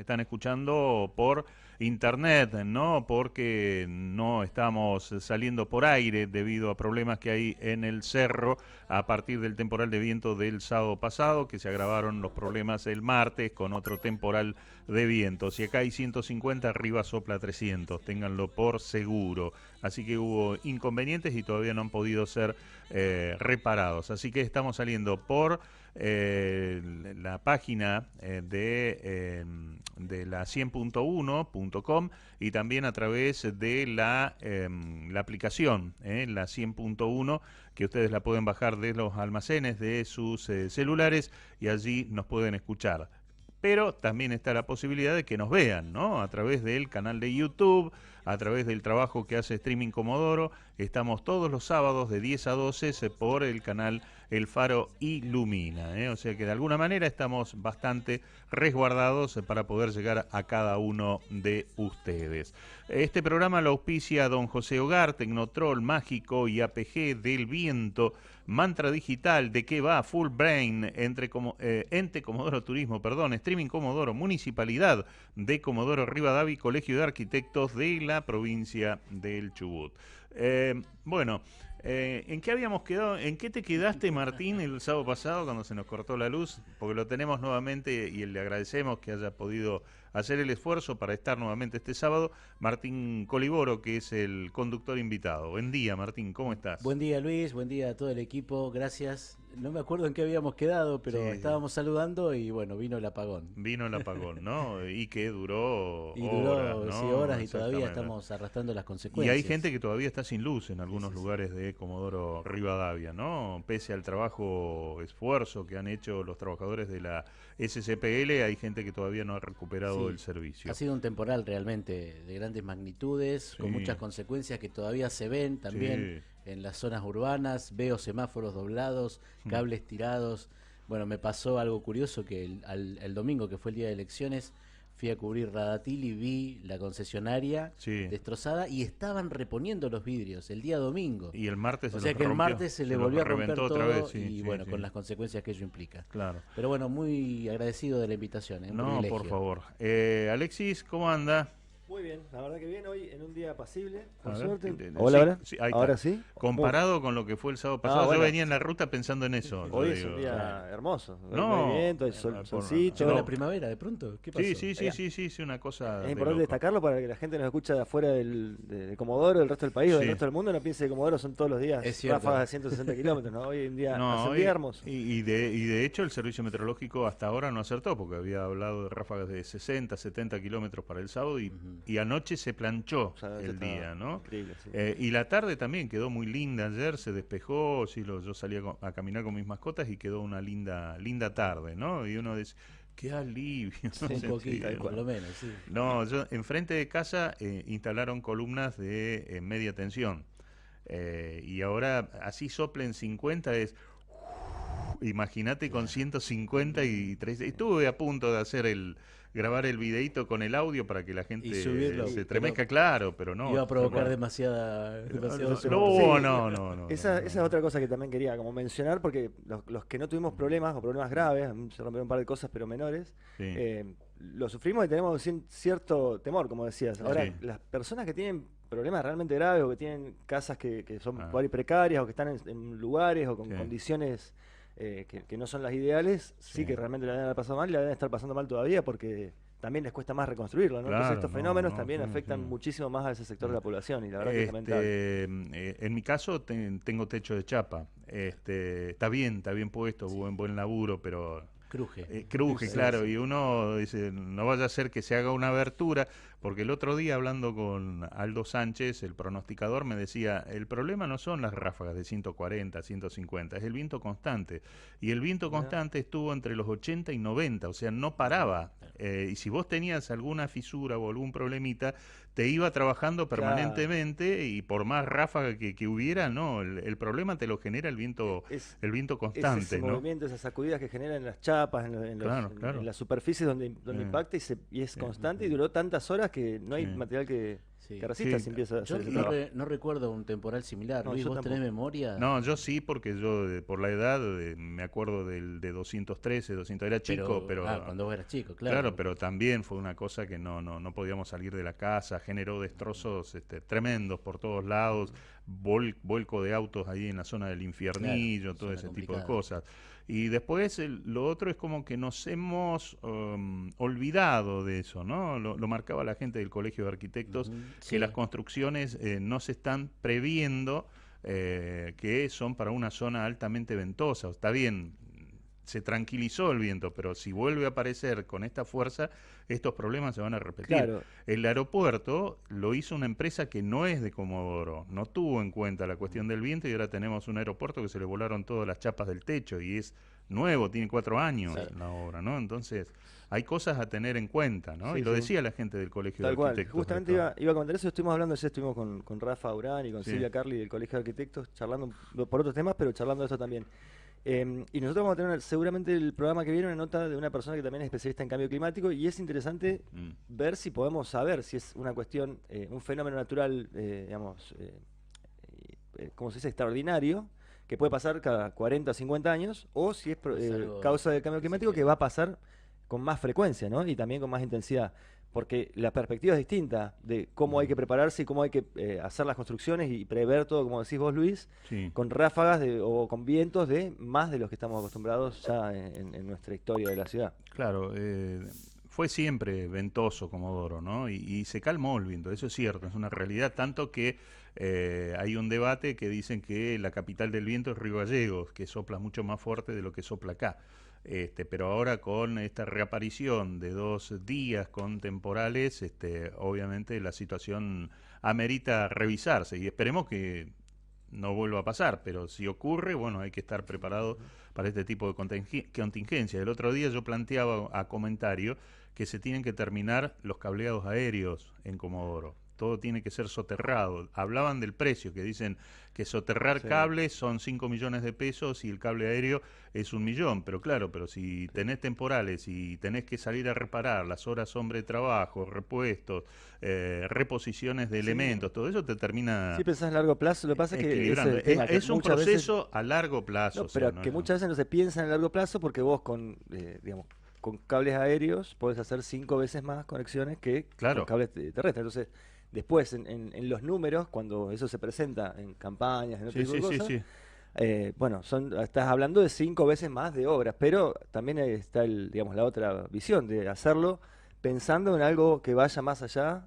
están escuchando por internet, ¿no? Porque no estamos saliendo por aire debido a problemas que hay en el cerro a partir del temporal de viento del sábado pasado, que se agravaron los problemas el martes con otro temporal de viento. Si acá hay 150, arriba sopla 300, ténganlo por seguro. Así que hubo inconvenientes y todavía no han podido ser reparados. Así que estamos saliendo por la página de la 100.1.com y también a través de la aplicación, la 100.1, que ustedes la pueden bajar de los almacenes de sus celulares y allí nos pueden escuchar. Pero también está la posibilidad de que nos vean, ¿no? A través del canal de YouTube, a través del trabajo que hace Streaming Comodoro. Estamos todos los sábados de 10 a 12 por el canal El Faro Ilumina, ¿eh? O sea que de alguna manera estamos bastante resguardados para poder llegar a cada uno de ustedes. Este programa lo auspicia don José Hogar, Tecnotrol Mágico y APG del Viento, Mantra Digital, ¿de qué va? Full Brain, Ente Comodoro Turismo, perdón, Streaming Comodoro, Municipalidad de Comodoro Rivadavia y Colegio de Arquitectos de la provincia del Chubut. Bueno, ¿en qué habíamos quedado? ¿En qué te quedaste, Martín, el sábado pasado cuando se nos cortó la luz? Porque lo tenemos nuevamente y le agradecemos que haya podido hacer el esfuerzo para estar nuevamente este sábado. Martín Coliboro, que es el conductor invitado. Buen día, Martín, ¿cómo estás? Buen día, Luis, buen día a todo el equipo, gracias. No me acuerdo en qué habíamos quedado, pero Sí, estábamos saludando y bueno, vino el apagón. vino el apagón, ¿no? Y que duró Y duró, horas, ¿no? sí, horas y todavía Exactamente. estamos arrastrando las Y consecuencias. hay gente que todavía está sin luz en algunos Sí, sí, sí. lugares de Comodoro Rivadavia, ¿no? Pese al trabajo, esfuerzo que han hecho los trabajadores de la SCPL, hay gente que todavía no ha recuperado Sí, el servicio. ha sido un temporal realmente de grandes magnitudes, con Sí. muchas consecuencias que todavía se ven también en las zonas urbanas. Veo semáforos doblados, cables tirados. Bueno, me pasó algo curioso que el domingo, que fue el día de elecciones, fui a cubrir Radatil y vi la concesionaria Sí. destrozada y estaban reponiendo los vidrios el día domingo. Y el martes O se sea los que el rompió, martes se le los volvió a romper reventó todo otra vez, sí, y sí, bueno, sí. con las consecuencias que ello implica. Claro. Pero bueno, muy agradecido de la invitación, un No, privilegio. por favor. Alexis, ¿cómo anda? Muy bien, la verdad que bien hoy en un día apacible, A por ver, suerte. sí, Hola, hola. sí, ahí Ahora está. sí. Comparado con lo que fue el sábado pasado, bueno. yo venía en la ruta pensando en eso. yo Hoy es digo. un día Claro. hermoso. Hoy No, no hay viento, hay por- solcito. ¿Llegó No. la primavera de pronto? ¿Qué pasó? Sí, una cosa. Es de importante loco. destacarlo para que la gente nos escucha de afuera de Comodoro, del resto del país o Sí. del resto del mundo, no piense que Comodoro son todos los días Es cierto. ráfagas de 160 kilómetros, ¿no? Hoy en día No, hace un hoy- día hermoso. y de hecho el servicio meteorológico hasta ahora no acertó porque había hablado de ráfagas de 60, 70 kilómetros para el sábado y anoche se planchó O sea, el está día, ¿no? increíble, sí. Y la tarde también quedó muy linda ayer, se despejó, sí, yo salí a caminar con mis mascotas y quedó una linda tarde, ¿no? Y uno dice, qué alivio. Un poquito, por lo menos, sí. No, yo enfrente de casa instalaron columnas de media tensión. Y ahora así soplen 50 es... Imagínate con 150 y 3. Estuve a punto de hacer grabar el videito con el audio para que la gente Y subirlo, se pero tremezca, claro, pero no. Iba a provocar no, demasiado no, sonido. no. Esa es otra cosa que también quería como mencionar, porque los que no tuvimos problemas o problemas graves, a mí se rompieron un par de cosas pero menores, Sí. lo sufrimos y tenemos cierto temor, como decías. Ahora, Sí. las personas que tienen problemas realmente graves o que tienen casas que son Ah. por ahí precarias o que están en lugares o con Sí. condiciones que no son las ideales, sí Sí. que realmente la deben haber pasado mal y la deben estar pasando mal todavía porque también les cuesta más reconstruirlo, ¿no? Claro, Entonces estos fenómenos no, también sí, afectan sí. muchísimo más a ese sector de la población y la verdad que es lamentable. En mi caso tengo techo de chapa. Está bien puesto, buen laburo, pero Cruje. cruje, Sí, claro, sí. y uno dice, no vaya a ser que se haga una abertura, porque el otro día hablando con Aldo Sánchez, el pronosticador, me decía, el problema no son las ráfagas de 140, 150, es el viento constante, y el viento constante estuvo entre los 80 y 90, o sea, no paraba, y si vos tenías alguna fisura o algún problemita, te iba trabajando Claro. permanentemente, y por más ráfaga que hubiera, no, el problema te lo genera el viento Es constante, es ese ¿no? movimiento, esas sacudidas que generan en las chapas, Claro, claro. en las superficies donde impacta y es constante y duró tantas horas que no hay Sí. material que Sí. Terracistas Sí. empieza a Yo hacer ese no, trabajo. no recuerdo un temporal similar. No, Luis, yo ¿vos tenés tampoco. memoria? No, yo sí, porque yo por la edad me acuerdo del de 213, 200, era chico, pero Cuando vos eras chico, claro, claro. pero también fue una cosa que no podíamos salir de la casa, generó destrozos tremendos por todos lados, vuelco de autos ahí en la zona del Claro, Infiernillo, todo zona ese tipo de complicada. cosas. Y después lo otro es como que nos hemos olvidado de eso, ¿no? Lo marcaba la gente del Colegio de Arquitectos, Ujú, que las sí, construcciones no se están previendo, que son para una zona altamente ventosa. Está bien, se tranquilizó el viento, pero si vuelve a aparecer con esta fuerza, estos problemas se van a repetir. Claro, El aeropuerto lo hizo una empresa que no es de Comodoro, no tuvo en cuenta la mm, cuestión del viento y ahora tenemos un aeropuerto que se le volaron todas las chapas del techo y es nuevo, tiene 4 años sí. la obra, ¿no? Entonces, hay cosas a tener en cuenta, ¿no? Y sí, lo sí. decía la gente del Colegio de Tal cual. Arquitectos Justamente esto. iba a comentar eso, estuvimos hablando, ayer estuvimos con Rafa Urán y con Sí. Silvia Carli del Colegio de Arquitectos, charlando por otros temas, pero charlando de esto también. Y nosotros vamos a tener seguramente el programa que viene una nota de una persona que también es especialista en cambio climático y es interesante Mm. ver si podemos saber si es una cuestión, un fenómeno natural, digamos, como se dice, extraordinario, que puede pasar cada 40 o 50 años, o si es Es algo causa del cambio que se climático que genera. va a pasar con más frecuencia, ¿no? Y también con más intensidad. Porque la perspectiva es distinta de cómo hay que prepararse y cómo hay que hacer las construcciones y prever todo, como decís vos, Luis, Sí. con ráfagas o con vientos de más de los que estamos acostumbrados ya en nuestra historia de la ciudad. Claro, fue siempre ventoso Comodoro, ¿no? Y se calmó el viento, eso es cierto, es una realidad, tanto que hay un debate que dicen que la capital del viento es Río Gallegos, que sopla mucho más fuerte de lo que sopla acá. Pero ahora con esta reaparición de 2 días con temporales, obviamente la situación amerita revisarse y esperemos que no vuelva a pasar, pero si ocurre, bueno, hay que estar preparado para este tipo de contingencia. El otro día yo planteaba a comentario que se tienen que terminar los cableados aéreos en Comodoro. Todo tiene que ser soterrado. Hablaban del precio, que dicen que soterrar Sí, cables son 5 millones de pesos y el cable aéreo es 1 millón. Pero claro, pero si sí. tenés temporales y tenés que salir a reparar las horas hombre de trabajo, repuestos, reposiciones de Sí, elementos, todo eso te sí termina pensás a largo plazo, lo que pasa es que ese es equilibrando. el tema, que Es un muchas veces. proceso a largo plazo, o No, sea, pero no que es... muchas veces no se piensa en el largo plazo porque vos con, digamos, con cables aéreos podés hacer 5 veces más conexiones que con Claro. cables terrestres. Entonces, después en los números, cuando eso se presenta en campañas, en otro Sí, tipo de sí, sí, cosas, sí. bueno, estás hablando de 5 veces más de obras, pero también está digamos, la otra visión de hacerlo pensando en algo que vaya más allá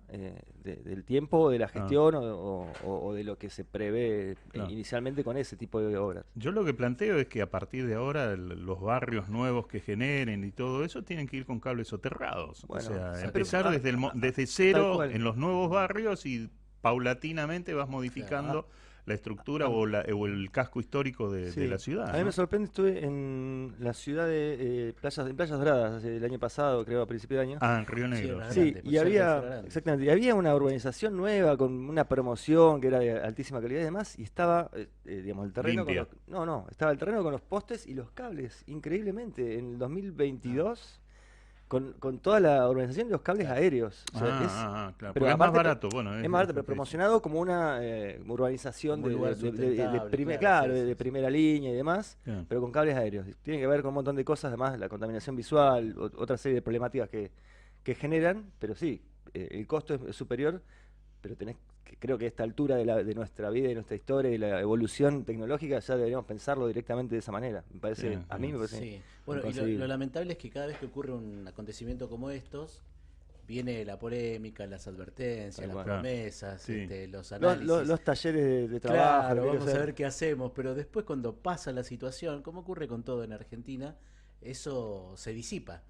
del tiempo, de la Ah, gestión o de lo que se prevé claro. inicialmente con ese tipo de obras. Yo lo que planteo es que a partir de ahora los barrios nuevos que generen y todo eso tienen que ir con cables soterrados. O Bueno, sea, pero empezar desde tal cero cual. en los nuevos barrios y paulatinamente vas Claro. Ah, modificando la estructura am- o el casco histórico de la sí. A ciudad, mí me ¿no? sorprende, estuve en la ciudad de en Playas Doradas el año pasado, creo, a principio de año. Ah, en Río Sí, Negro, Obras sí. Sí, Grandes, y cerca de había, Cerro Grande. exactamente, y había una urbanización nueva con una promoción que era de altísima calidad y demás, y estaba, digamos, el terreno con Limpia. no, estaba el terreno con los postes y los cables, increíblemente, en el Ah, 2022, con toda la urbanización y los cables claro. aéreos. O sea, Claro. pero Porque es más aparte, barato, bueno, es más barato, es lo pero que... promocionado como una urbanización Como un lugar sustentable, claro, claro, sí, de sí, sí. primera línea y demás, Claro. pero con cables aéreos. Tiene que ver con un montón de cosas, además la contaminación visual, otra serie de problemáticas que generan, pero sí, el costo es superior, pero creo que a esta altura de nuestra vida y nuestra historia y la evolución tecnológica ya deberíamos pensarlo directamente de esa manera. Me parece, Sí, a mí sí. me parece Sí, bueno, y lo inconcebible. lamentable es que cada vez que ocurre un acontecimiento como estos, viene la polémica, las advertencias, Tal las cual. Claro. promesas, Sí. los Los, análisis. los talleres de trabajo, Claro, lo que hay que vamos a hacer. ver qué hacemos, pero después cuando pasa la situación, como ocurre con todo en Argentina, eso se disipa.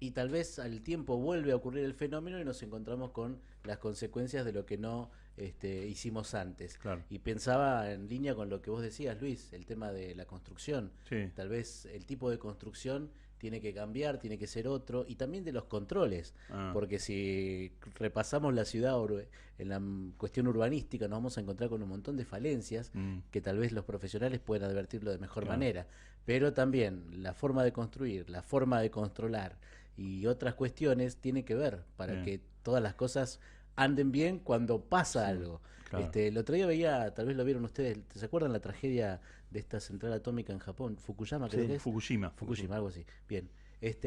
Y tal vez al tiempo vuelve a ocurrir el fenómeno y nos encontramos con las consecuencias de lo que no hicimos antes. Claro. Y pensaba en línea con lo que vos decías, Luis, el tema de la construcción. Sí. Tal vez el tipo de construcción tiene que cambiar, tiene que ser otro, y también de los controles, Ah, porque si repasamos la ciudad en la cuestión urbanística nos vamos a encontrar con un montón de falencias mm, que tal vez los profesionales pueden advertirlo de mejor claro. manera, pero también la forma de construir, la forma de controlar y otras cuestiones tienen que ver para Bien. que todas las cosas anden bien cuando pasa Sí, algo. claro. El otro día veía, tal vez lo vieron ustedes, ¿se acuerdan la tragedia de esta central atómica en Japón? Fukushima creo Sí. que es. Fukushima. Fukushima, algo así. Bien.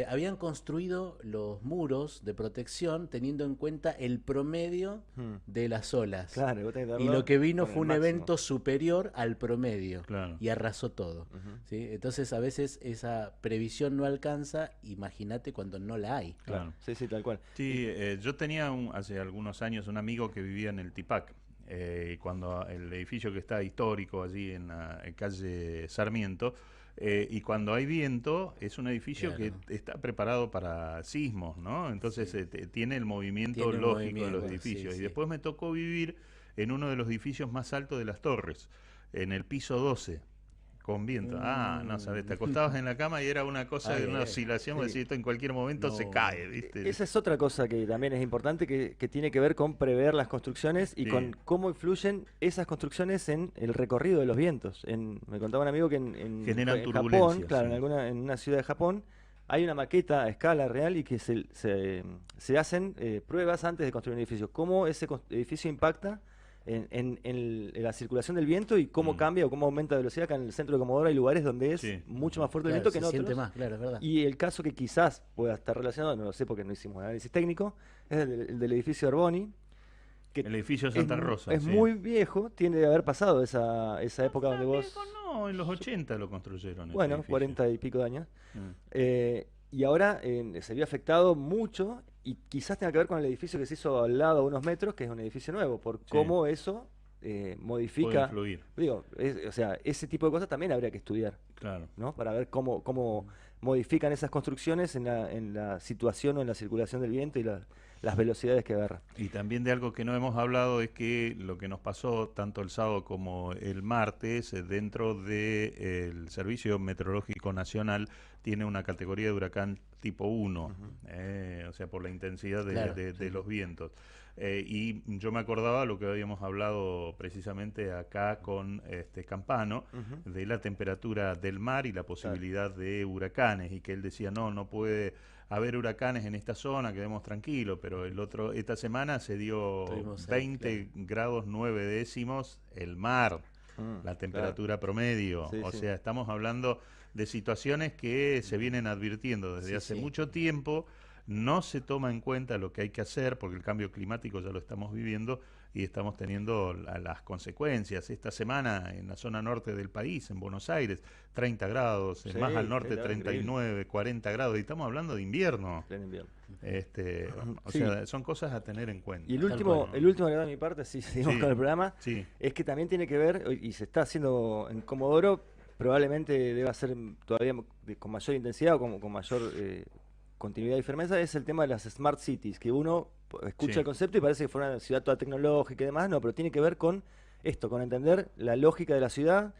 Habían construido los muros de protección teniendo en cuenta el promedio Mm. de las olas. Claro, vos tenés que Y darlo lo que vino con el fue un máximo. evento superior al promedio. Claro. Y arrasó todo. Ujú. ¿Sí? Entonces, a veces esa previsión no alcanza, imagínate cuando no la hay. Claro. Sí, sí, tal cual. Sí, yo tenía hace algunos años un amigo que vivía en el Tipac. Cuando el edificio que está histórico allí en la calle Sarmiento, y cuando hay viento, es un edificio Claro. que está preparado para sismos, ¿no? Entonces Sí. tiene el movimiento Tiene un lógico de movimiento, los sí, edificios. Y sí. después me tocó vivir en uno de los edificios más altos de Las Torres, en el piso 12. Con viento. Ah, no sabes, te acostabas en la cama y era una cosa de Ay, una ay, oscilación, sí. decir, esto en cualquier momento se No. cae, ¿viste? Esa es otra cosa que también es importante, que tiene que ver con prever las construcciones y Sí. con cómo influyen esas construcciones en el recorrido de los vientos. Me contaba un amigo que Generan en Japón, turbulencias, claro, sí. en una ciudad de Japón, hay una maqueta a escala real y que se hacen pruebas antes de construir un edificio. Cómo ese edificio impacta en la circulación del viento y cómo Mm. cambia o cómo aumenta la velocidad. Acá en el centro de Comodoro hay lugares donde es Sí. mucho más fuerte el Claro, viento que en se siente otros. más, claro, es verdad. Y el caso que quizás pueda estar relacionado, no lo sé porque no hicimos análisis técnico, es el del edificio Arboni, que El edificio es, Santa Rosa. es sí. muy viejo, tiene de haber pasado esa época donde Tan vos... viejo no, en los 80 lo construyeron. ese Bueno, edificio. 40 y pico de años. Mm. Y ahora se vio afectado mucho y quizás tenga que ver con el edificio que se hizo al lado a unos metros, que es un edificio nuevo, por cómo eso Puede modifica... influir, Digo, o sea, ese tipo de cosas también habría que estudiar, claro. ¿no? Para ver cómo modifican esas construcciones en la situación o en la circulación del viento y las velocidades que agarra. Y también de algo que no hemos hablado es que lo que nos pasó tanto el sábado como el martes dentro del Servicio Meteorológico Nacional tiene una categoría de huracán tipo 1, o sea, por la intensidad Claro, de los vientos. Y yo me acordaba lo que habíamos hablado precisamente acá con Campano, Ujú. de la temperatura del mar y la posibilidad de huracanes, y que él decía, no puede haber huracanes en esta zona, quedemos tranquilos, pero esta semana se dio Estuvimos ahí, 20 grados 9 décimos el mar, la temperatura promedio, Sí, o sí. sea, estamos hablando de situaciones que se vienen advirtiendo desde Sí, hace sí. mucho tiempo. No se toma en cuenta lo que hay que hacer porque el cambio climático ya lo estamos viviendo y estamos teniendo las consecuencias. Esta semana en la zona norte del país, en Buenos Aires, 30 grados, Sí, más al sí, norte claro, 39, 40 grados, y estamos hablando de invierno. Pleno invierno. O Sí. sea, son cosas a tener en cuenta. Y el Tal último, cual. el último agregado de mi parte, sí, seguimos Sí. con el programa, Sí, es que también tiene que ver, y se está haciendo en Comodoro, probablemente deba ser todavía con mayor intensidad o con mayor continuidad y firmeza, es el tema de las Smart Cities, que uno escucha Sí. el concepto y parece que fuera una ciudad toda tecnológica y demás, no, pero tiene que ver con esto, con entender la lógica de la ciudad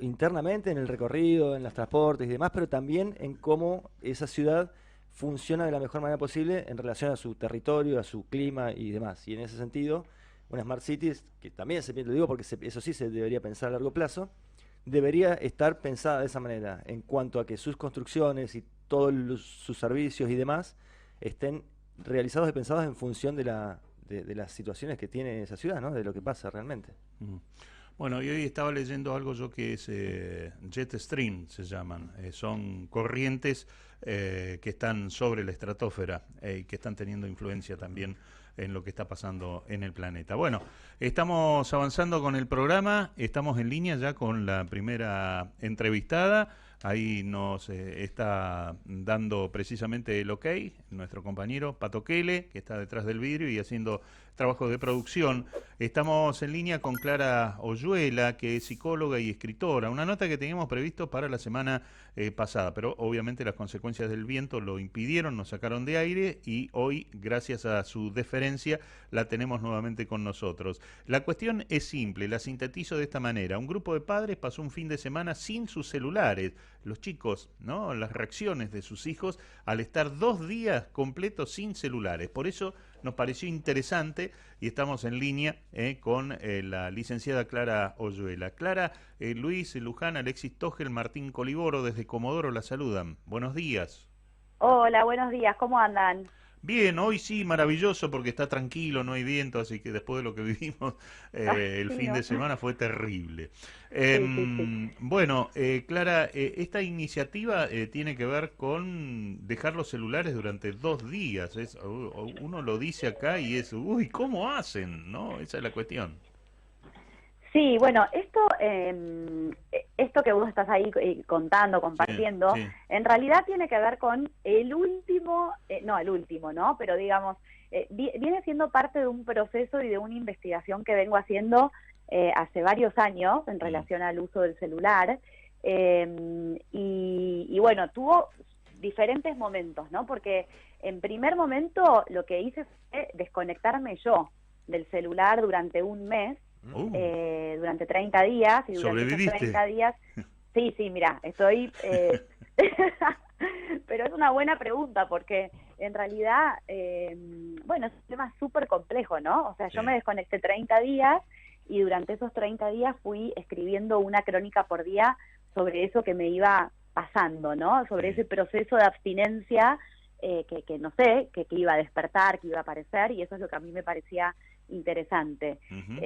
internamente, en el recorrido, en los transportes y demás, pero también en cómo esa ciudad funciona de la mejor manera posible en relación a su territorio, a su clima y demás. Y en ese sentido, una Smart Cities, que también lo digo porque eso sí se debería pensar a largo plazo, debería estar pensada de esa manera, en cuanto a que sus construcciones y todos sus servicios y demás estén realizados y pensados en función de las situaciones que tiene esa ciudad, ¿no? De lo que pasa realmente. Ujú. Bueno, y hoy estaba leyendo algo yo que es jet stream, se llaman. Son corrientes que están sobre la estratosfera y que están teniendo influencia también en lo que está pasando en el planeta. Bueno, estamos avanzando con el programa, estamos en línea ya con la primera entrevistada. Ahí nos está dando precisamente el ok nuestro compañero Pato Kele, que está detrás del vidrio y haciendo trabajo de producción. Estamos en línea con Clara Oyuela, que es psicóloga y escritora. Una nota que teníamos previsto para la semana pasada, pero obviamente las consecuencias del viento lo impidieron, nos sacaron de aire y hoy, gracias a su deferencia, la tenemos nuevamente con nosotros. La cuestión es simple, la sintetizo de esta manera. Un grupo de padres pasó un fin de semana sin sus celulares. Los chicos, ¿no? Las reacciones de sus hijos al estar 2 días completos sin celulares. Por eso nos pareció interesante y estamos en línea con la licenciada Clara Oyuela. Clara, Luis Luján, Alexis Togel, Martín Coliboro desde Comodoro la saludan. Buenos días. Hola, buenos días, ¿cómo andan? Bien, hoy sí, maravilloso porque está tranquilo, no hay viento, así que después de lo que vivimos Ah, el sí, fin ¿no? de semana fue terrible. Sí, sí, sí. Bueno, Clara, esta iniciativa tiene que ver con dejar los celulares durante 2 días. Uno lo dice acá y es, uy, ¿cómo hacen? ¿No? Esa es la cuestión. Sí, bueno, esto que vos estás ahí contando, Sí, compartiendo, sí. en realidad tiene que ver con el último, no el último, ¿no? Pero digamos, viene siendo parte de un proceso y de una investigación que vengo haciendo hace varios años en Mm, relación al uso del celular. Y bueno, tuvo diferentes momentos, ¿no? Porque en primer momento lo que hice fue desconectarme yo del celular durante un mes, uh, durante 30 días, y durante esos sobreviviste. 30 días, sí, sí, mira, estoy, pero es una buena pregunta porque en realidad, bueno, es un tema súper complejo, ¿no? O sea, Sí. yo me desconecté 30 días y durante esos 30 días fui escribiendo una crónica por día sobre eso que me iba pasando, ¿no? Sobre Sí. ese proceso de abstinencia que no sé, que iba a despertar, que iba a aparecer, y eso es lo que a mí me parecía interesante. Ujú.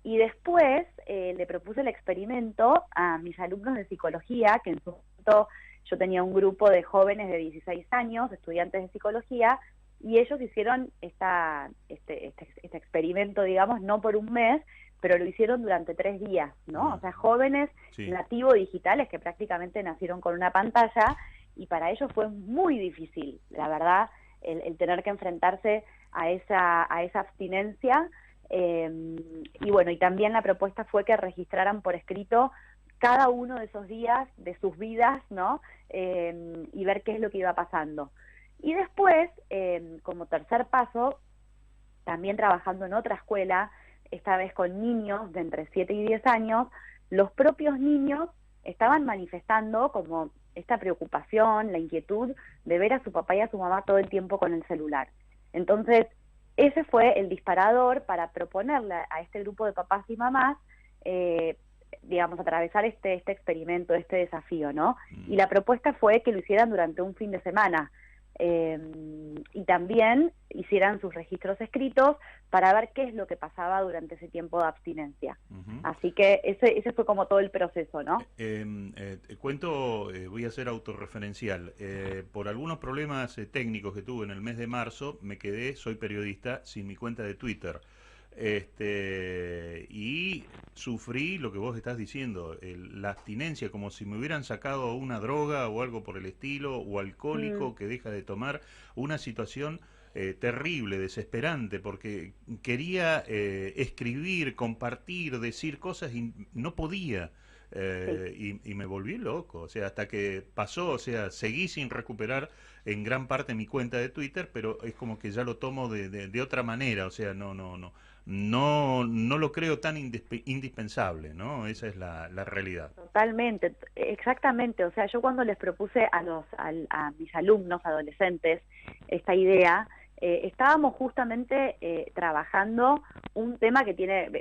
Y después le propuse el experimento a mis alumnos de psicología, que en su momento yo tenía un grupo de jóvenes de 16 años, estudiantes de psicología, y ellos hicieron este experimento, digamos, no por un mes, pero lo hicieron durante 3 días, ¿no? O Ah, sea, jóvenes sí. nativo digitales que prácticamente nacieron con una pantalla, y para ellos fue muy difícil, la verdad, el tener que enfrentarse a esa abstinencia. Y bueno, y también la propuesta fue que registraran por escrito cada uno de esos días de sus vidas, ¿no? Y ver qué es lo que iba pasando. Y después, como tercer paso, también trabajando en otra escuela, esta vez con niños de entre 7 y 10 años, los propios niños estaban manifestando como esta preocupación, la inquietud de ver a su papá y a su mamá todo el tiempo con el celular. Entonces, ese fue el disparador para proponerle a este grupo de papás y mamás, eh, digamos, atravesar este experimento, este desafío, ¿no? Y Mm. la propuesta fue que lo hicieran durante un fin de semana. eh, y también hicieran sus registros escritos para ver qué es lo que pasaba durante ese tiempo de abstinencia. Ujú. Así que ese fue como todo el proceso, ¿no? Te cuento, voy a ser autorreferencial. Por algunos problemas técnicos que tuve en el mes de marzo, me quedé, soy periodista, sin mi cuenta de Twitter. Y sufrí lo que vos estás diciendo, la abstinencia, como si me hubieran sacado una droga o algo por el estilo, o Mm, alcohólico que deja de tomar, una situación terrible, desesperante, porque quería escribir, compartir, decir cosas y no podía. sí. Y me volví loco, o sea, hasta que pasó, o sea, seguí sin recuperar en gran parte mi cuenta de Twitter, pero es como que ya lo tomo de otra manera, o sea, no lo creo tan indispensable, ¿no? Esa es la realidad. Totalmente, exactamente. O sea, yo cuando les propuse a mis alumnos adolescentes esta idea, estábamos justamente trabajando un tema que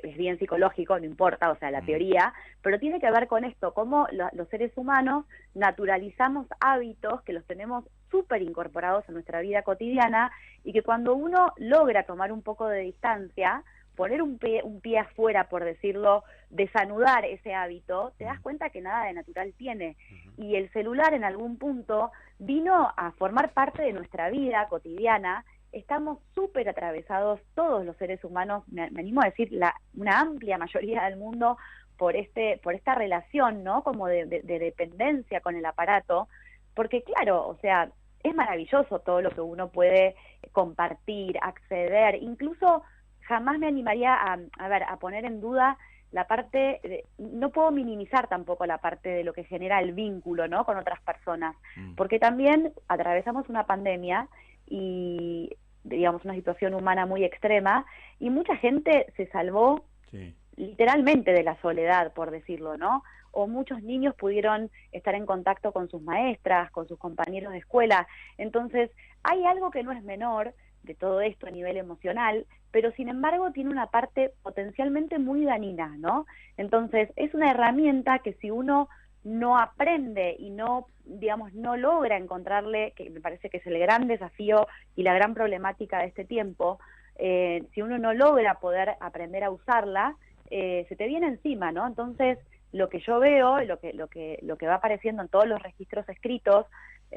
es bien psicológico, no importa, o sea, la Mm, teoría, pero tiene que ver con esto, cómo los seres humanos naturalizamos hábitos que los tenemos súper incorporados en nuestra vida cotidiana, y que cuando uno logra tomar un poco de distancia, poner un pie afuera, por decirlo, desanudar ese hábito, te das mm, cuenta que nada de natural tiene. ujú, Y el celular en algún punto vino a formar parte de nuestra vida cotidiana. Estamos súper atravesados todos los seres humanos, me animo a decir una amplia mayoría del mundo, por esta relación, ¿no? Como de dependencia con el aparato, porque claro, o sea, es maravilloso todo lo que uno puede compartir, acceder, incluso jamás me animaría a poner en duda la parte, no puedo minimizar tampoco la parte de lo que genera el vínculo, ¿no? Con otras personas, mm, porque también atravesamos una pandemia y, digamos, una situación humana muy extrema, y mucha gente se salvó sí. literalmente de la soledad, por decirlo, ¿no? O muchos niños pudieron estar en contacto con sus maestras, con sus compañeros de escuela. Entonces, hay algo que no es menor de todo esto a nivel emocional, pero sin embargo tiene una parte potencialmente muy dañina, ¿no? Entonces, es una herramienta que si uno no aprende y no, digamos, no logra encontrarle, que me parece que es el gran desafío y la gran problemática de este tiempo, si uno no logra poder aprender a usarla, se te viene encima, ¿no? Entonces, lo que yo veo, lo que va apareciendo en todos los registros escritos,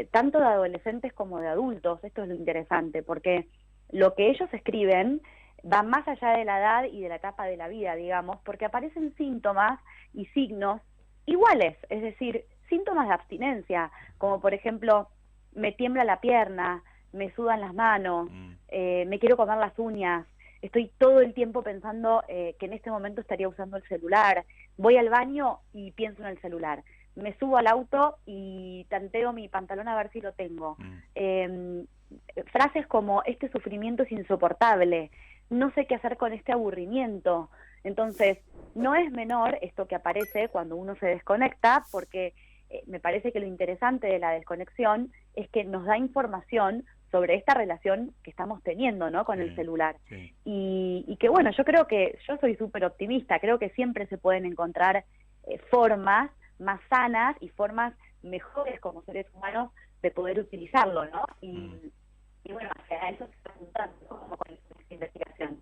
tanto de adolescentes como de adultos, esto es lo interesante, porque lo que ellos escriben va más allá de la edad y de la etapa de la vida, digamos, porque aparecen síntomas y signos iguales, es decir, síntomas de abstinencia, como por ejemplo, me tiembla la pierna, me sudan las manos, me quiero comer las uñas, estoy todo el tiempo pensando que en este momento estaría usando el celular, voy al baño y pienso en el celular, me subo al auto y tanteo mi pantalón a ver si lo tengo. Frases como, este sufrimiento es insoportable, no sé qué hacer con este aburrimiento. Entonces, no es menor esto que aparece cuando uno se desconecta, porque me parece que lo interesante de la desconexión es que nos da información sobre esta relación que estamos teniendo, ¿no?, con el celular. Sí. Y que bueno, yo creo que, yo soy súper optimista, creo que siempre se pueden encontrar formas más sanas y formas mejores como seres humanos de poder utilizarlo, ¿no? Y bueno, hacia eso se está apuntando, ¿no?, como con esta investigación.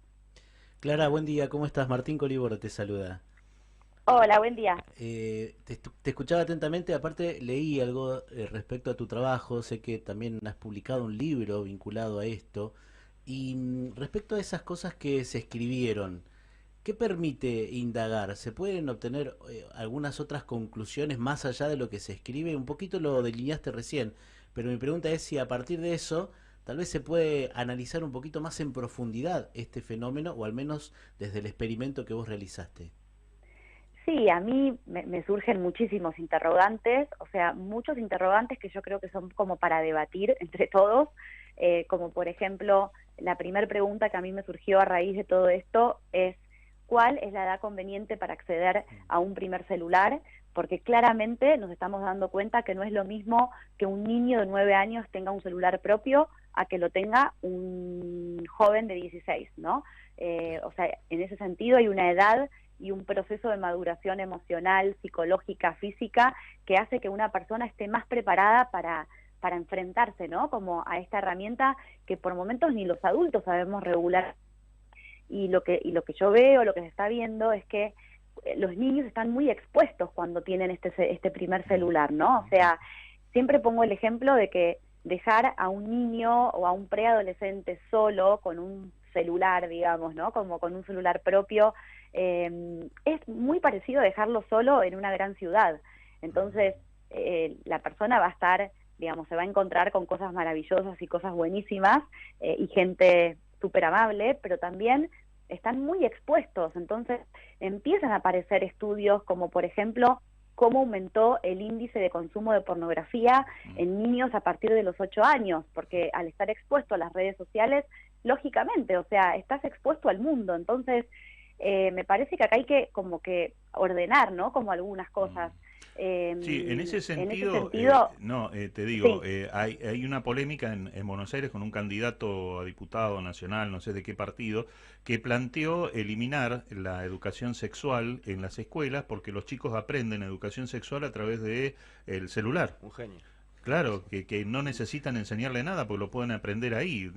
Clara, buen día, ¿cómo estás? Martín Coliboro te saluda. Hola, buen día. Te escuchaba atentamente, aparte leí algo respecto a tu trabajo, sé que también has publicado un libro vinculado a esto, y respecto a esas cosas que se escribieron, ¿qué permite indagar? ¿Se pueden obtener algunas otras conclusiones más allá de lo que se escribe? Un poquito lo delineaste recién, pero mi pregunta es si a partir de eso tal vez se puede analizar un poquito más en profundidad este fenómeno, o al menos desde el experimento que vos realizaste. Sí, a mí me surgen muchísimos interrogantes, o sea, muchos interrogantes que yo creo que son como para debatir entre todos, como por ejemplo, la primera pregunta que a mí me surgió a raíz de todo esto es, ¿cuál es la edad conveniente para acceder a un primer celular? Porque claramente nos estamos dando cuenta que no es lo mismo que un niño de 9 años tenga un celular propio a que lo tenga un joven de 16, ¿no? O sea, en ese sentido hay una edad y un proceso de maduración emocional, psicológica, física, que hace que una persona esté más preparada para enfrentarse, ¿no?, como a esta herramienta que por momentos ni los adultos sabemos regular. Y lo que yo veo, lo que se está viendo es que los niños están muy expuestos cuando tienen este primer celular, ¿no? O sea, siempre pongo el ejemplo de que dejar a un niño o a un preadolescente solo con un celular, digamos, ¿no?, como con un celular propio, es muy parecido a dejarlo solo en una gran ciudad. Entonces, la persona va a estar, digamos, se va a encontrar con cosas maravillosas y cosas buenísimas, y gente súper amable, pero también están muy expuestos. Entonces empiezan a aparecer estudios como, por ejemplo, cómo aumentó el índice de consumo de pornografía en niños a partir de los 8 años, porque al estar expuesto a las redes sociales, lógicamente, o sea, estás expuesto al mundo. Entonces, me parece que acá hay que como que ordenar, ¿no?, como algunas cosas. Sí, en ese sentido, te digo, sí. Hay una polémica en Buenos Aires con un candidato a diputado nacional, no sé de qué partido, que planteó eliminar la educación sexual en las escuelas porque los chicos aprenden educación sexual a través de el celular. Un genio. Claro, que no necesitan enseñarle nada porque lo pueden aprender ahí.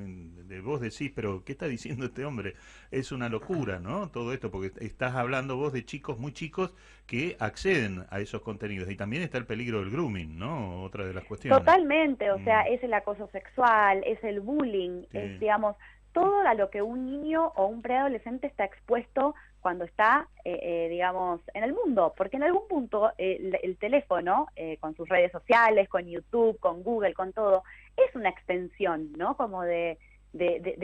Vos decís, pero ¿qué está diciendo este hombre? Es una locura, ¿no? Todo esto, porque estás hablando vos de chicos muy chicos que acceden a esos contenidos. Y también está el peligro del grooming, ¿no? Otra de las cuestiones. Totalmente, o sea, es el acoso sexual, es el bullying, Sí. es, digamos, todo a lo que un niño o un preadolescente está expuesto cuando está, digamos, en el mundo, porque en algún punto el teléfono, con sus redes sociales, con YouTube, con Google, con todo, es una extensión, ¿no?, como de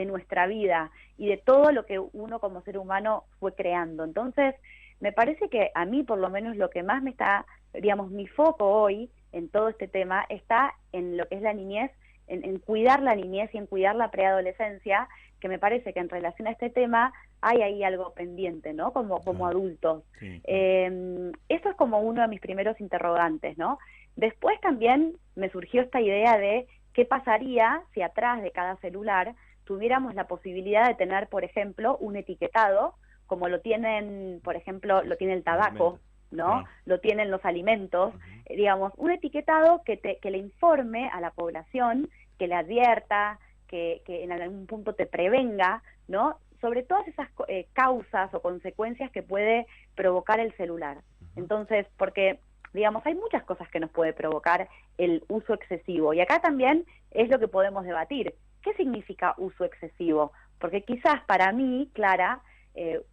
nuestra vida y de todo lo que uno como ser humano fue creando. Entonces, me parece que a mí, por lo menos, lo que más me está, digamos, mi foco hoy en todo este tema está en lo que es la niñez, en cuidar la niñez y en cuidar la preadolescencia, que me parece que en relación a este tema hay ahí algo pendiente, ¿no?, como adultos. Sí. Eso es como uno de mis primeros interrogantes, ¿no? Después también me surgió esta idea de qué pasaría si atrás de cada celular tuviéramos la posibilidad de tener, por ejemplo, un etiquetado, como lo tienen, por ejemplo, lo tiene el tabaco, ¿no? Claro. Lo tienen los alimentos, digamos, un etiquetado que le informe a la población, que le advierta, que en algún punto te prevenga, ¿no? Sobre todas esas causas o consecuencias que puede provocar el celular. Entonces, porque, digamos, hay muchas cosas que nos puede provocar el uso excesivo. Y acá también es lo que podemos debatir. ¿Qué significa uso excesivo? Porque quizás para mí, Clara,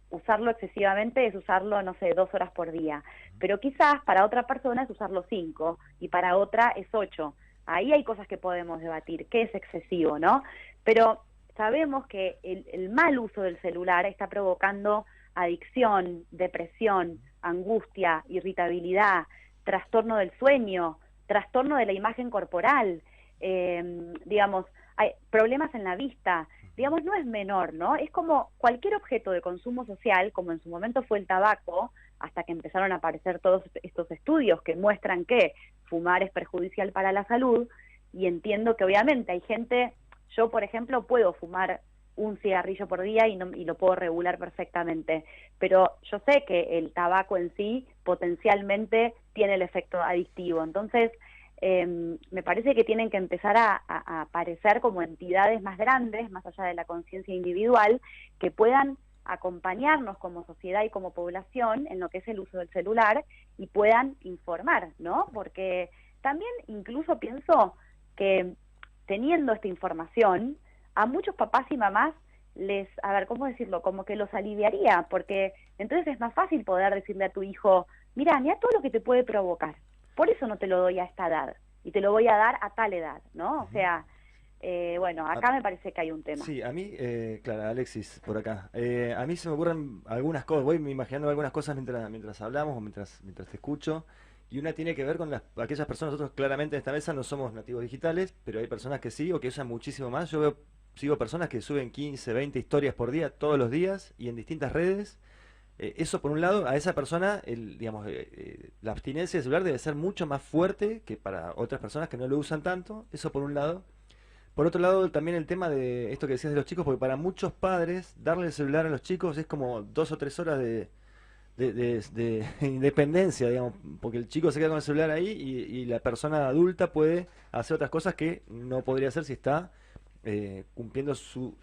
usarlo excesivamente es usarlo, no sé, 2 horas por día. Pero quizás para otra persona es usarlo 5 y para otra es 8. Ahí hay cosas que podemos debatir. ¿Qué es excesivo, no? Pero sabemos que el mal uso del celular está provocando adicción, depresión, angustia, irritabilidad, trastorno del sueño, trastorno de la imagen corporal, digamos, hay problemas en la vista, digamos, no es menor, ¿no? Es como cualquier objeto de consumo social, como en su momento fue el tabaco, hasta que empezaron a aparecer todos estos estudios que muestran que fumar es perjudicial para la salud, y entiendo que obviamente hay gente, yo por ejemplo puedo fumar un cigarrillo por día y lo puedo regular perfectamente, pero yo sé que el tabaco en sí potencialmente tiene el efecto adictivo, entonces me parece que tienen que empezar a aparecer como entidades más grandes, más allá de la conciencia individual, que puedan acompañarnos como sociedad y como población en lo que es el uso del celular y puedan informar, ¿no? Porque también incluso pienso que teniendo esta información, a muchos papás y mamás a ver, ¿cómo decirlo? Como que los aliviaría, porque entonces es más fácil poder decirle a tu hijo, mira todo lo que te puede provocar, por eso no te lo doy a esta edad, y te lo voy a dar a tal edad, ¿no? O sea, bueno, acá me parece que hay un tema. Sí, a mí, claro, Alexis, por acá. A mí se me ocurren algunas cosas, voy imaginando algunas cosas mientras hablamos o mientras te escucho. Y una tiene que ver con aquellas personas, nosotros claramente en esta mesa no somos nativos digitales, pero hay personas que sí o que usan muchísimo más. Sigo personas que suben 15, 20 historias por día, todos los días y en distintas redes. Eso por un lado, a esa persona, digamos, la abstinencia del celular debe ser mucho más fuerte que para otras personas que no lo usan tanto. Eso por un lado. Por otro lado, también el tema de esto que decías de los chicos, porque para muchos padres darle el celular a los chicos es como 2 o 3 horas de independencia, digamos, porque el chico se queda con el celular ahí y la persona adulta puede hacer otras cosas que no podría hacer si está cumpliendo su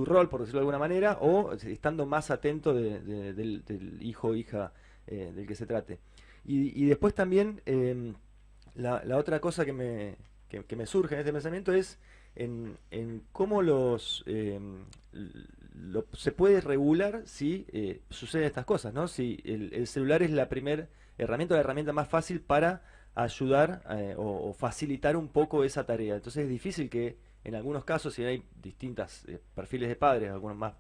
rol, por decirlo de alguna manera, o estando más atento del hijo o hija del que se trate. Y después también la otra cosa que me surge en este pensamiento es en cómo se puede regular si suceden estas cosas, ¿no? Si el celular es la primera herramienta, la herramienta más fácil para ayudar o facilitar un poco esa tarea. Entonces es difícil que en algunos casos, si hay distintos perfiles de padres, algunos más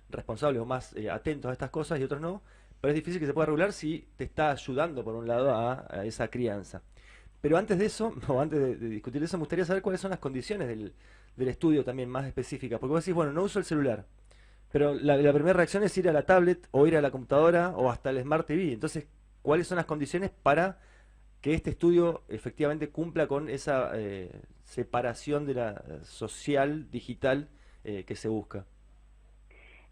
responsables o más atentos a estas cosas y otros no, pero es difícil que se pueda regular si te está ayudando por un lado a esa crianza. Pero antes de eso, o antes de discutir eso, me gustaría saber cuáles son las condiciones del estudio también más específicas. Porque vos decís, bueno, no uso el celular, pero la primera reacción es ir a la tablet o ir a la computadora o hasta el Smart TV. Entonces, ¿cuáles son las condiciones para que este estudio efectivamente cumpla con esa separación de la social, digital que se busca?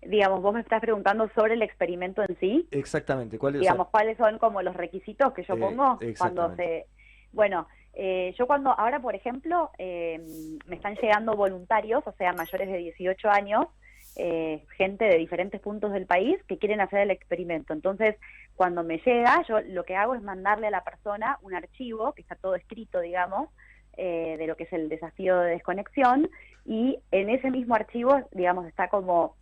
Digamos, vos me estás preguntando sobre el experimento en sí. Exactamente. Digamos, ¿cuáles son como los requisitos que yo pongo cuando se... Bueno, yo ahora por ejemplo, me están llegando voluntarios, o sea, mayores de 18 años, gente de diferentes puntos del país que quieren hacer el experimento. Entonces, cuando me llega, yo lo que hago es mandarle a la persona un archivo, que está todo escrito, digamos, de lo que es el desafío de desconexión, y en ese mismo archivo, digamos, está como,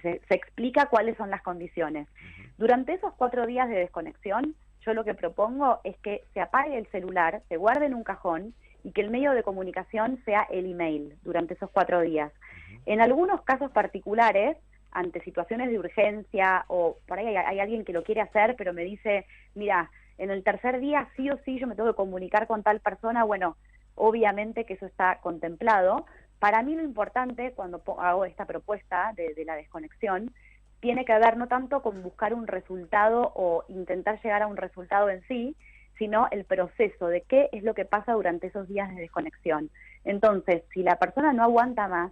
se explica cuáles son las condiciones. Durante esos 4 días de desconexión, yo lo que propongo es que se apague el celular, se guarde en un cajón y que el medio de comunicación sea el email durante esos 4 días. En algunos casos particulares, ante situaciones de urgencia o por ahí hay alguien que lo quiere hacer, pero me dice, mira, en el tercer día sí o sí yo me tengo que comunicar con tal persona, bueno, obviamente que eso está contemplado. Para mí lo importante cuando hago esta propuesta de la desconexión tiene que ver no tanto con buscar un resultado o intentar llegar a un resultado en sí, sino el proceso de qué es lo que pasa durante esos días de desconexión. Entonces, si la persona no aguanta más,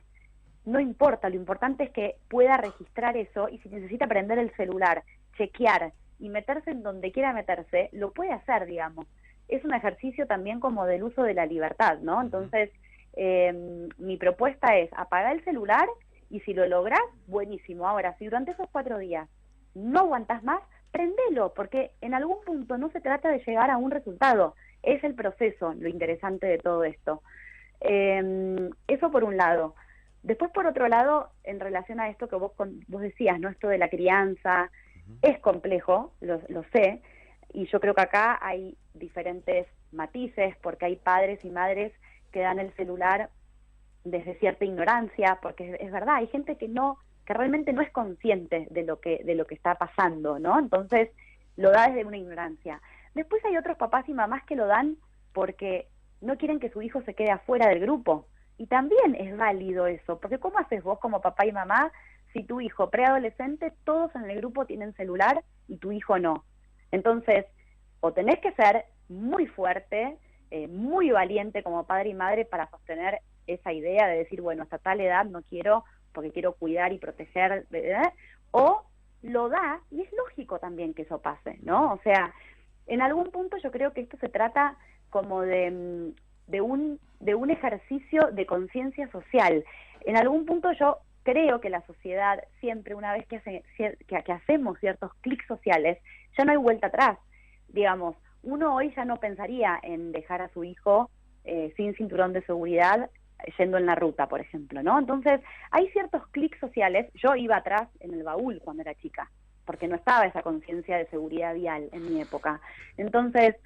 no importa, lo importante es que pueda registrar eso y si necesita prender el celular, chequear y meterse en donde quiera meterse, lo puede hacer, digamos. Es un ejercicio también como del uso de la libertad, ¿no? Entonces, mi propuesta es apagar el celular y si lo lográs, buenísimo. Ahora, si durante esos 4 días no aguantás más, prendelo, porque en algún punto no se trata de llegar a un resultado, es el proceso lo interesante de todo esto. Eso por un lado. Después, por otro lado, en relación a esto que vos decías, ¿no? Esto de la crianza, es complejo, lo sé, y yo creo que acá hay diferentes matices, porque hay padres y madres que dan el celular desde cierta ignorancia, porque es verdad, hay gente que realmente no es consciente de lo que está pasando, ¿no? Entonces lo da desde una ignorancia. Después hay otros papás y mamás que lo dan porque no quieren que su hijo se quede afuera del grupo, y también es válido eso, porque ¿cómo haces vos como papá y mamá si tu hijo preadolescente, todos en el grupo tienen celular y tu hijo no? Entonces, o tenés que ser muy fuerte, muy valiente como padre y madre para sostener esa idea de decir, bueno, hasta tal edad no quiero, porque quiero cuidar y proteger, ¿verdad? O lo da, y es lógico también que eso pase, ¿no? O sea, en algún punto yo creo que esto se trata como de un ejercicio de conciencia social. En algún punto yo creo que la sociedad siempre, una vez que hacemos ciertos clics sociales, ya no hay vuelta atrás. Digamos, uno hoy ya no pensaría en dejar a su hijo sin cinturón de seguridad yendo en la ruta, por ejemplo, ¿no? Entonces, hay ciertos clics sociales. Yo iba atrás en el baúl cuando era chica, porque no estaba esa conciencia de seguridad vial en mi época. Entonces,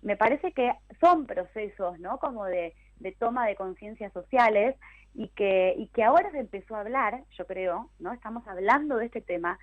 me parece que son procesos, ¿no? Como de toma de conciencias sociales y que ahora se empezó a hablar, yo creo, ¿no? Estamos hablando de este tema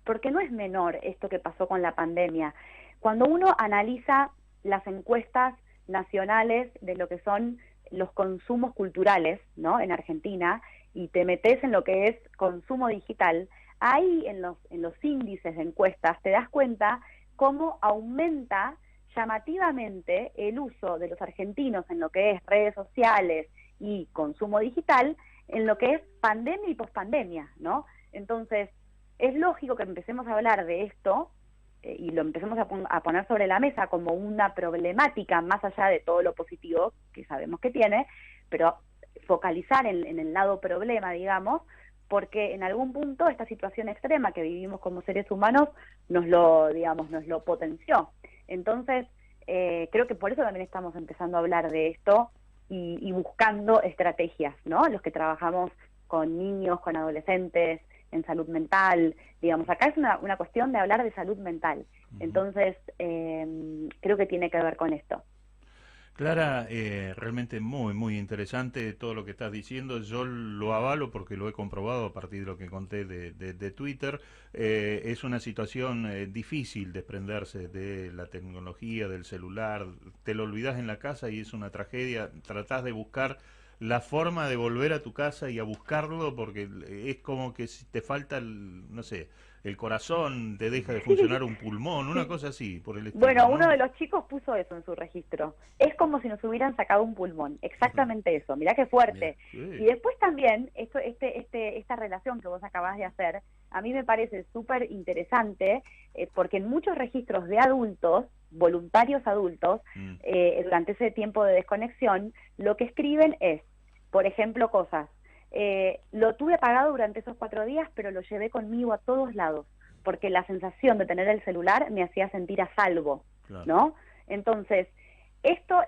porque no es menor esto que pasó con la pandemia. Cuando uno analiza las encuestas nacionales de lo que son los consumos culturales, ¿no? En Argentina, y te metes en lo que es consumo digital, ahí en los índices de encuestas te das cuenta cómo aumenta llamativamente el uso de los argentinos en lo que es redes sociales y consumo digital, en lo que es pandemia y pospandemia, ¿no? Entonces, es lógico que empecemos a hablar de esto y lo empecemos a poner sobre la mesa como una problemática más allá de todo lo positivo que sabemos que tiene, pero focalizar en el lado problema, digamos, porque en algún punto esta situación extrema que vivimos como seres humanos nos lo potenció. Entonces, creo que por eso también estamos empezando a hablar de esto y buscando estrategias, ¿no? Los que trabajamos con niños, con adolescentes, en salud mental, digamos, acá es una cuestión de hablar de salud mental. Entonces, creo que tiene que ver con esto. Clara, realmente muy, muy interesante todo lo que estás diciendo. Yo lo avalo porque lo he comprobado a partir de lo que conté de Twitter. Es una situación difícil desprenderse de la tecnología, del celular. Te lo olvidás en la casa y es una tragedia. Tratás de buscar la forma de volver a tu casa y a buscarlo porque es como que si te falta, no sé, el corazón, te deja de funcionar un pulmón, una cosa así, por el estilo. Bueno, ¿no? uno de los chicos puso eso en su registro. Es como si nos hubieran sacado un pulmón. Exactamente eso. Mirá qué fuerte. Sí. Y después también, esta relación que vos acabás de hacer, a mí me parece súper interesante, porque en muchos registros de adultos, voluntarios adultos, durante ese tiempo de desconexión, lo que escriben es, por ejemplo, cosas. Lo tuve apagado durante esos 4 días, pero lo llevé conmigo a todos lados, porque la sensación de tener el celular me hacía sentir a salvo, claro, ¿no? Entonces, esto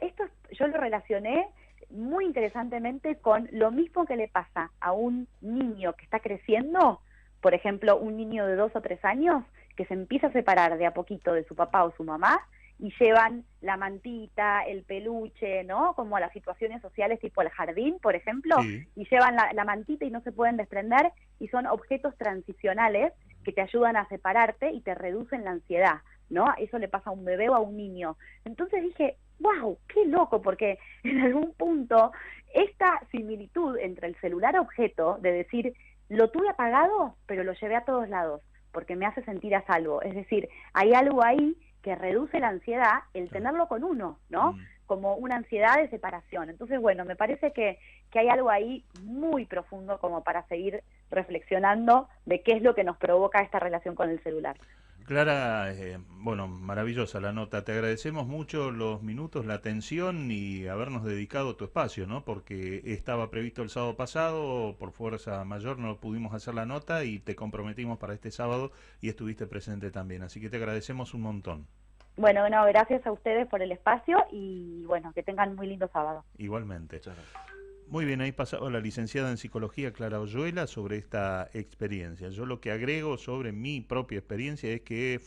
yo lo relacioné muy interesantemente con lo mismo que le pasa a un niño que está creciendo, por ejemplo, un niño de 2 o 3 años, que se empieza a separar de a poquito de su papá o su mamá, y llevan la mantita, el peluche, ¿no? Como a las situaciones sociales tipo el jardín, por ejemplo, sí, y llevan la mantita y no se pueden desprender, y son objetos transicionales que te ayudan a separarte y te reducen la ansiedad, ¿no? Eso le pasa a un bebé o a un niño. Entonces dije, wow, qué loco, porque en algún punto esta similitud entre el celular objeto, de decir, lo tuve apagado, pero lo llevé a todos lados, porque me hace sentir a salvo. Es decir, hay algo ahí que reduce la ansiedad, el tenerlo con uno, ¿no? Como una ansiedad de separación. Entonces, bueno, me parece que hay algo ahí muy profundo como para seguir reflexionando de qué es lo que nos provoca esta relación con el celular. Clara, bueno, maravillosa la nota. Te agradecemos mucho los minutos, la atención y habernos dedicado tu espacio, ¿no? Porque estaba previsto el sábado pasado, por fuerza mayor no pudimos hacer la nota y te comprometimos para este sábado y estuviste presente también. Así que te agradecemos un montón. Bueno, no, gracias a ustedes por el espacio y bueno, que tengan muy lindo sábado. Igualmente. Muy bien, ahí pasaba la licenciada en Psicología Clara Oyuela sobre esta experiencia. Yo lo que agrego sobre mi propia experiencia es que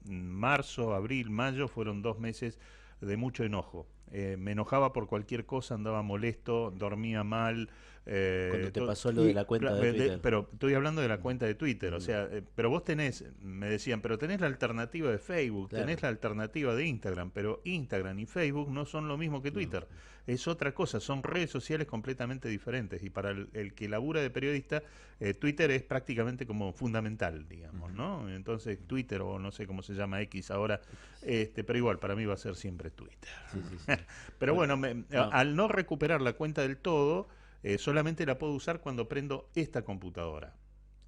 marzo, abril, mayo fueron 2 meses de mucho enojo. Me enojaba por cualquier cosa, andaba molesto, dormía mal. Cuando te pasó lo de la cuenta de Twitter. Pero estoy hablando de la cuenta de Twitter, o sea, pero vos tenés, me decían, pero tenés la alternativa de Facebook, Claro. tenés la alternativa de Instagram, pero Instagram y Facebook no son lo mismo que Twitter. Es otra cosa, son redes sociales completamente diferentes y para el que labura de periodista, Twitter es prácticamente como fundamental, digamos, ¿no? Entonces Twitter, o no sé cómo se llama X ahora, pero igual para mí va a ser siempre Twitter. Sí, sí, sí. Pero bueno, al no recuperar la cuenta del todo, solamente la puedo usar cuando prendo esta computadora.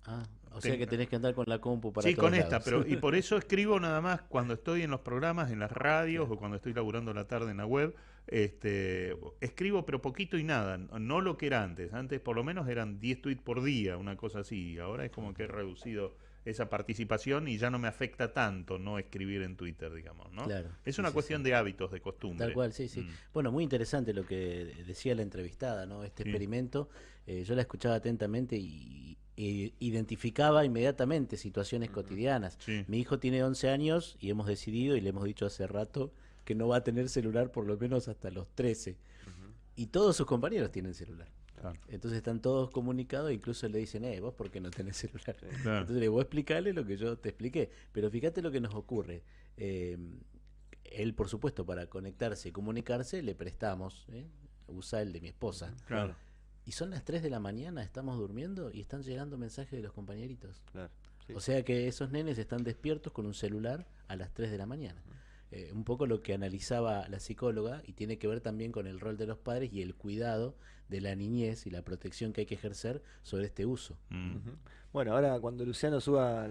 Ah, o sea que tenés que andar con la compu para Sí, todos con esta, lados. y por eso escribo nada más cuando estoy en los programas, en las radios o cuando estoy laburando la tarde en la web. Escribo pero poquito y nada, no lo que era antes. Antes por lo menos eran 10 tweets por día, una cosa así. Ahora es como que he reducido esa participación y ya no me afecta tanto no escribir en Twitter, digamos, ¿no? Claro, Es sí, una sí, cuestión sí. de hábitos, de costumbre. Tal cual, sí, sí. Bueno, muy interesante lo que decía la entrevistada, ¿no? Este Sí. experimento, yo la escuchaba atentamente y identificaba inmediatamente situaciones cotidianas. Sí. Mi hijo tiene 11 años y hemos decidido, y le hemos dicho hace rato, que no va a tener celular por lo menos hasta los 13. Y todos sus compañeros tienen celular. Claro. Entonces están todos comunicados, incluso le dicen, vos por qué no tenés celular. Claro. Entonces le digo, vos explicarle lo que yo te expliqué. Pero fíjate lo que nos ocurre. Él, por supuesto, para conectarse y comunicarse, le prestamos, usa el de mi esposa. Claro. Y son las 3 de la mañana, estamos durmiendo y están llegando mensajes de los compañeritos. Claro, sí. O sea que esos nenes están despiertos con un celular a las 3 de la mañana. Un poco lo que analizaba la psicóloga y tiene que ver también con el rol de los padres y el cuidado de la niñez y la protección que hay que ejercer sobre este uso. Ujú. Bueno, ahora cuando Luciano suba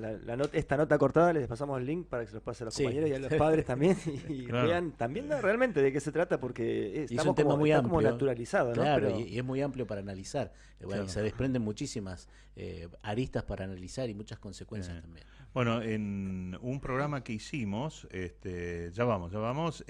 esta nota cortada, les pasamos el link para que se los pase a los Sí. compañeros y a los padres también y Claro. vean también realmente de qué se trata porque Y es estamos un tema muy está como amplio. naturalizado, ¿no? Claro, Pero y es muy amplio para analizar. Bueno, Claro. y se desprenden muchísimas aristas para analizar y muchas consecuencias también. Bueno, en un programa que hicimos, ya vamos,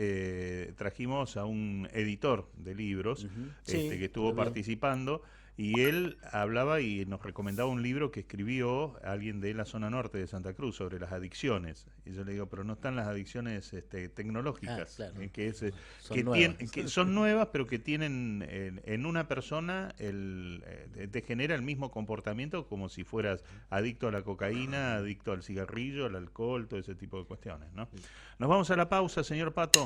trajimos a un editor de libros Ujú. Sí, que estuvo lo vi. participando y él hablaba y nos recomendaba un libro que escribió alguien de la zona norte de Santa Cruz sobre las adicciones. Y yo le digo, pero no están las adicciones tecnológicas, claro. Son que, nuevas. que son nuevas, pero que tienen en una persona te genera el mismo comportamiento como si fueras adicto a la cocaína, adicto al cigarrillo, al alcohol, todo ese tipo de cuestiones, ¿no? Nos vamos a la pausa, señor Pato.